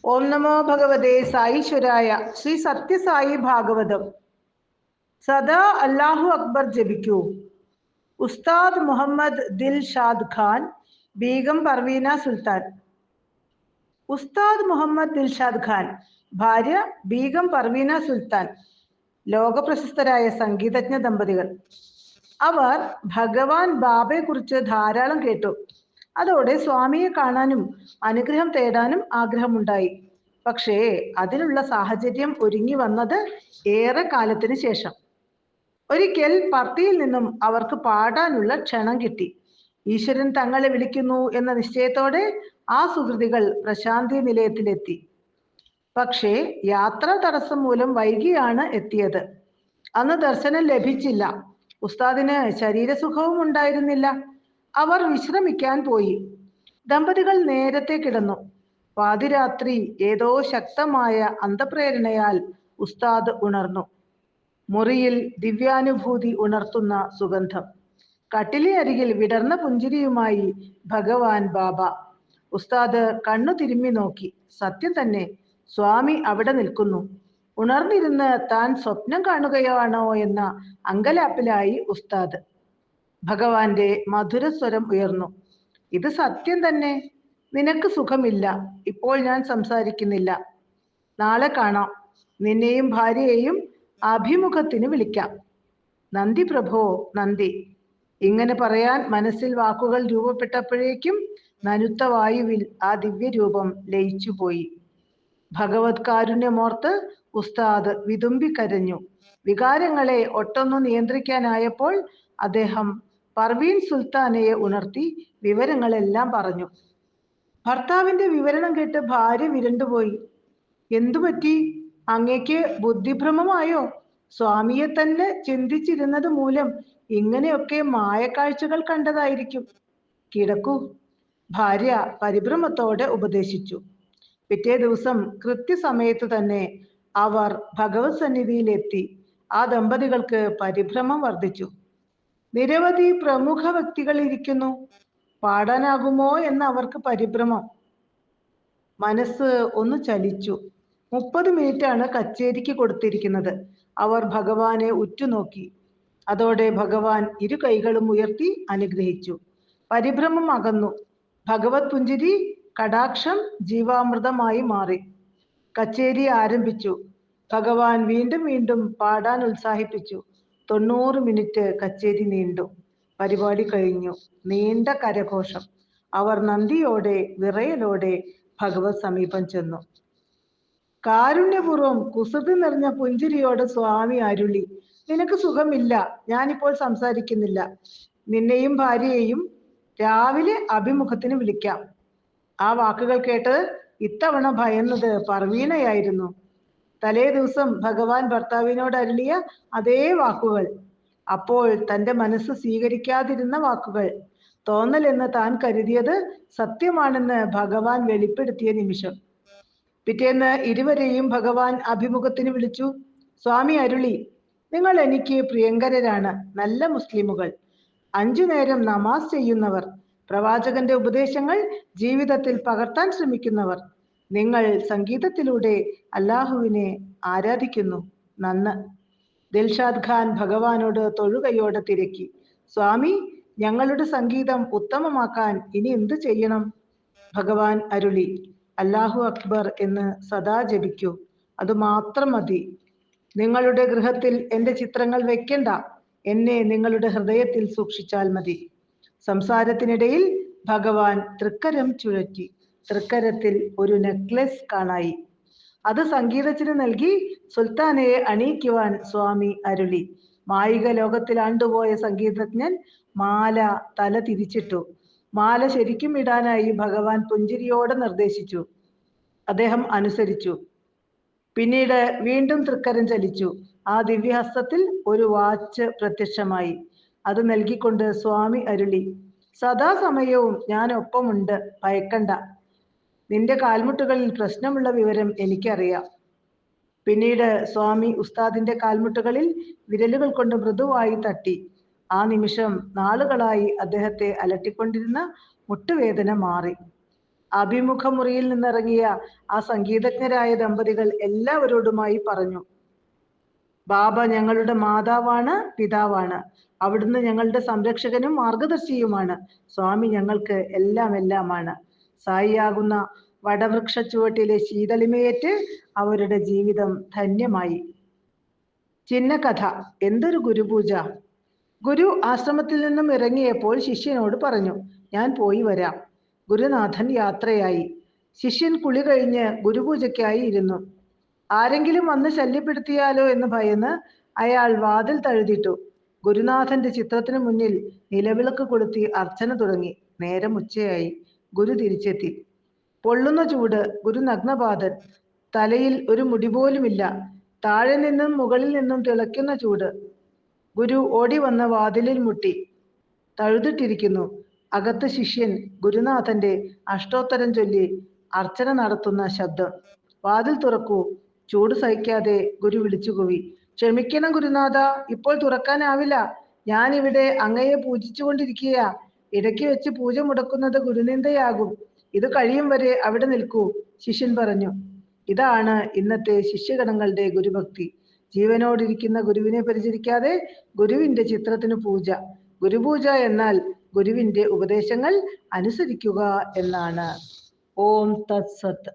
ഓം നമോ ഭഗവതേ സായീശ്വരായ. ശ്രീ സത്യസായി ഭാഗവതം. സദാ അല്ലാഹു അക്ബർ ജപിക്കൂ. ഉസ്താദ് മുഹമ്മദ് ദിൽഷാദ് ഖാൻ, ബീഗം പർവീന സുൽത്താൻ. ഉസ്താദ് മുഹമ്മദ് ദിൽഷാദ് ഖാൻ, ഭാര്യ ബീഗം പർവീന സുൽത്താൻ ലോകപ്രശസ്തരായ സംഗീതജ്ഞ ദമ്പതികൾ. അവർ ഭഗവാൻ ബാബയെ കുറിച്ച് ധാരാളം കേട്ടു. അതോടെ സ്വാമിയെ കാണാനും അനുഗ്രഹം തേടാനും ആഗ്രഹമുണ്ടായി. പക്ഷേ അതിനുള്ള സാഹചര്യം ഒരുങ്ങി വന്നത് ഏറെ കാലത്തിന് ശേഷം. ഒരിക്കൽ പർത്തിയിൽ നിന്നും അവർക്ക് പാടാനുള്ള ക്ഷണം കിട്ടി. ഈശ്വരൻ തങ്ങളെ വിളിക്കുന്നു എന്ന നിശ്ചയത്തോടെ ആ സുഹൃതികൾ പ്രശാന്തി നിലയത്തിലെത്തി. പക്ഷേ യാത്രാ തടസ്സം മൂലം വൈകിയാണ് എത്തിയത്. അന്ന് ദർശനം ലഭിച്ചില്ല. ഉസ്താദിന് ശരീരസുഖവും ഉണ്ടായിരുന്നില്ല. അവർ വിശ്രമിക്കാൻ പോയി. ദമ്പതികൾ നേരത്തെ കിടന്നു. പാതിരാത്രി ഏതോ ശക്തമായ അന്തപ്രേരണയാൽ ഉസ്താദ് ഉണർന്നു. മുറിയിൽ ദിവ്യാനുഭൂതി ഉണർത്തുന്ന സുഗന്ധം. കട്ടിലെ അരികിൽ വിടർന്ന പുഞ്ചിരിയുമായി ഭഗവാൻ ബാബ. ഉസ്താദ് കണ്ണു തിരുമ്മി നോക്കി. സത്യം തന്നെ, സ്വാമി അവിടെ നിൽക്കുന്നു. ഉണർന്നിരുന്ന് താൻ സ്വപ്നം കാണുകയാണോ എന്ന അങ്കലാപ്പിലായി ഉസ്താദ്. ഭഗവാന്റെ മധുരസ്വരം ഉയർന്നു. ഇത് സത്യം തന്നെ. നിനക്ക് സുഖമില്ല. ഇപ്പോൾ ഞാൻ സംസാരിക്കുന്നില്ല. നാളെ കാണാം. നിന്നെയും ഭാര്യയെയും അഭിമുഖത്തിന് വിളിക്കാം. നന്ദി പ്രഭോ, നന്ദി. ഇങ്ങനെ പറയാൻ മനസ്സിൽ വാക്കുകൾ രൂപപ്പെട്ടപ്പോഴേക്കും നനുത്ത വായുവിൽ ആ ദിവ്യരൂപം ലയിച്ചുപോയി. ഭഗവത് കാരുണ്യമോർത്ത് ഉസ്താദ് വിതുമ്പിക്കരഞ്ഞു. വികാരങ്ങളെ ഒട്ടൊന്നു നിയന്ത്രിക്കാനായപ്പോൾ അദ്ദേഹം പർവീൻ സുൽത്താനയെ ഉണർത്തി വിവരങ്ങളെല്ലാം പറഞ്ഞു. ഭർത്താവിന്റെ വിവരണം കേട്ട് ഭാര്യ വിരണ്ടുപോയി. എന്തു പറ്റി? അങ്ങേക്ക് ബുദ്ധിഭ്രമമായോ? സ്വാമിയെ തന്നെ ചിന്തിച്ചിരുന്നത് മൂലം ഇങ്ങനെയൊക്കെ മായക്കാഴ്ചകൾ കണ്ടതായിരിക്കും. കിടക്കൂ, ഭാര്യ പരിഭ്രമത്തോടെ ഉപദേശിച്ചു. പിറ്റേ ദിവസം കൃത്യസമയത്ത് തന്നെ അവർ ഭഗവത് സന്നിധിയിലെത്തി. ആ ദമ്പതികൾക്ക് പരിഭ്രമം വർദ്ധിച്ചു. നിരവധി പ്രമുഖ വ്യക്തികൾ ഇരിക്കുന്നു. പാടാനാകുമോ എന്ന് അവർക്ക് പരിഭ്രമം. മനസ്സ് ഒന്ന് ചലിച്ചു. 30 മിനിറ്റാണ് കച്ചേരിക്ക് കൊടുത്തിരിക്കുന്നത്. അവർ ഭഗവാനെ ഉറ്റുനോക്കി. അതോടെ ഭഗവാൻ ഇരു കൈകളും ഉയർത്തി അനുഗ്രഹിച്ചു. പരിഭ്രമം അകന്നു. ഭഗവത് പുഞ്ചിരി കടാക്ഷം ജീവാമൃതമായി മാറി. കച്ചേരി ആരംഭിച്ചു. ഭഗവാൻ വീണ്ടും വീണ്ടും പാടാൻ ഉത്സാഹിപ്പിച്ചു. 90 മിനിറ്റ് കച്ചേരി നീണ്ടു. പരിപാടി കഴിഞ്ഞു. നീണ്ട കരഘോഷം. അവർ നന്ദിയോടെ വിറയലോടെ ഭഗവത് സമീപം ചെന്നു. കാരുണ്യപൂർവം കുസൃതി നിറഞ്ഞ പുഞ്ചിരിയോട് സ്വാമി അരുളി, നിനക്ക് സുഖമില്ല. ഞാനിപ്പോൾ സംസാരിക്കുന്നില്ല. നിന്നെയും ഭാര്യയെയും രാവിലെ അഭിമുഖത്തിന് വിളിക്കാം. ആ വാക്കുകൾ കേട്ട് ഇത്തവണ ഭയന്നത് പർവീണയായിരുന്നു. തലേ ദിവസം ഭഗവാൻ ഭർത്താവിനോട് അരുളിയ അതേ വാക്കുകൾ. അപ്പോൾ തൻ്റെ മനസ്സ് സ്വീകരിക്കാതിരുന്ന വാക്കുകൾ. തോന്നലെന്ന് താൻ കരുതിയത് സത്യമാണെന്ന് ഭഗവാൻ വെളിപ്പെടുത്തിയ നിമിഷം. പിറ്റേന്ന് ഇരുവരെയും ഭഗവാൻ അഭിമുഖത്തിന് വിളിച്ചു. സ്വാമി അരുളി, നിങ്ങൾ എനിക്ക് പ്രിയങ്കരരാണ്. നല്ല മുസ്ലിമുകൾ, 5 നേരം നമാസ് ചെയ്യുന്നവർ, പ്രവാചകന്റെ ഉപദേശങ്ങൾ ജീവിതത്തിൽ പകർത്താൻ ശ്രമിക്കുന്നവർ. നിങ്ങൾ സംഗീതത്തിലൂടെ അല്ലാഹുവിനെ ആരാധിക്കുന്നു. നന്ന്. ദിൽഷാദ് ഖാൻ ഭഗവാനോട് തൊഴുകയോടെ തിരക്കി. സ്വാമി, ഞങ്ങളുടെ സംഗീതം ഉത്തമമാക്കാൻ ഇനി എന്തു ചെയ്യണം? ഭഗവാൻ അരുളി, അല്ലാഹു അക്ബർ എന്ന് സദാ ജപിക്കൂ. അതുമാത്രം മതി. നിങ്ങളുടെ ഗൃഹത്തിൽ എൻ്റെ ചിത്രങ്ങൾ വെക്കണ്ട. എന്നെ നിങ്ങളുടെ ഹൃദയത്തിൽ സൂക്ഷിച്ചാൽ മതി. സംസാരത്തിനിടയിൽ ഭഗവാൻ തൃക്കരം ചുഴറ്റി. തൃക്കരത്തിൽ ഒരു നെക്ലസ് കാണായി. അത് സംഗീതത്തിന് നൽകി സുൽത്താനയെ അണിയിക്കുവാൻ സ്വാമി അരുളി. മായിക ലോകത്തിൽ ആണ്ടുപോയ സംഗീതജ്ഞൻ മാല തല തിരിച്ചിട്ടു. മാല ശരിക്കും ഇടാനായി ഭഗവാൻ പുഞ്ചിരിയോടെ നിർദ്ദേശിച്ചു. അദ്ദേഹം അനുസരിച്ചു. പിന്നീട് വീണ്ടും തൃക്കരം ചലിച്ചു. ആ ദിവ്യഹസ്തത്തിൽ ഒരു വാച്ച് പ്രത്യക്ഷമായി. അത് നൽകിക്കൊണ്ട് സ്വാമി അരുളി, സദാസമയവും ഞാൻ ഒപ്പമുണ്ട്. ഭയക്കണ്ട. നിന്റെ കാൽമുട്ടുകളിൽ പ്രശ്നമുള്ള വിവരം എനിക്കറിയാം. പിന്നീട് സ്വാമി ഉസ്താദിന്റെ കാൽമുട്ടുകളിൽ വിരലുകൾ കൊണ്ട് മൃദുവായി തട്ടി. ആ നിമിഷം നാളുകളായി അദ്ദേഹത്തെ അലട്ടിക്കൊണ്ടിരുന്ന മുട്ടുവേദന മാറി. അഭിമുഖ മുറിയിൽ നിന്നിറങ്ങിയ ആ സംഗീതജ്ഞരായ ദമ്പതികൾ എല്ലാവരോടുമായി പറഞ്ഞു, ബാബ ഞങ്ങളുടെ മാതാവാണ്, പിതാവാണ്. അവിടുന്ന് ഞങ്ങളുടെ സംരക്ഷകനും മാർഗദർശിയുമാണ്. സ്വാമി ഞങ്ങൾക്ക് എല്ലാം എല്ലാമാണ്. സായിയാകുന്ന വടവൃക്ഷ ചുവട്ടിലെ ശീതളിമയേറ്റ് അവരുടെ ജീവിതം ധന്യമായി. ചിഹ്നകഥ. എന്തൊരു ഗുരുപൂജ! ഗുരു ആശ്രമത്തിൽ നിന്നും ഇറങ്ങിയപ്പോൾ ശിഷ്യനോട് പറഞ്ഞു, ഞാൻ പോയി വരാം. ഗുരുനാഥൻ യാത്രയായി. ശിഷ്യൻ കുളി കഴിഞ്ഞ് ഗുരുപൂജയ്ക്കായി ഇരുന്നു. ആരെങ്കിലും വന്ന് ശല്യപ്പെടുത്തിയാലോ എന്ന് ഭയന്ന് അയാൾ വാതിൽ തഴുതിട്ടു. ഗുരുനാഥന്റെ ചിത്രത്തിന് മുന്നിൽ നിലവിളക്ക് കൊളുത്തി അർച്ചന തുടങ്ങി. നേരം ഉച്ചയായി. ഗുരു തിരിച്ചെത്തി. പൊള്ളുന്ന ചൂട്. ഗുരു നഗ്നപാദൻ. തലയിൽ ഒരു മുടി പോലുമില്ല. താഴെ നിന്നും മുകളിൽ നിന്നും തിളയ്ക്കുന്ന ചൂട്. ഗുരു ഓടി വന്ന വാതിലിൽ മുട്ടി. തഴുതിട്ടിരിക്കുന്നു. അകത്ത് ശിഷ്യൻ ഗുരുനാഥന്റെ അഷ്ടോത്തരം ചൊല്ലി അർച്ചന നടത്തുന്ന ശബ്ദം. വാതിൽ തുറക്കൂ. ചൂട് സഹിക്കാതെ ഗുരു വിളിച്ചുകൂവി. ക്ഷമിക്കണം ഗുരുനാഥ, ഇപ്പോൾ തുറക്കാനാവില്ല. ഞാൻ ഇവിടെ അങ്ങയെ പൂജിച്ചുകൊണ്ടിരിക്കുക. ഇടയ്ക്ക് വെച്ച് പൂജ മുടക്കുന്നത് ഗുരുനിന്ദയാകും. ഇത് കഴിയും വരെ അവിടെ നിൽക്കൂ, ശിഷ്യൻ പറഞ്ഞു. ഇതാണ് ഇന്നത്തെ ശിഷ്യഗണങ്ങളുടെ ഗുരുഭക്തി. ജീവനോടിരിക്കുന്ന ഗുരുവിനെ പരിചരിക്കാതെ ഗുരുവിന്റെ ചിത്രത്തിന് പൂജ. ഗുരുപൂജ എന്നാൽ ഗുരുവിന്റെ ഉപദേശങ്ങൾ അനുസരിക്കുക എന്നാണ്. ഓം തത്സത്ത്.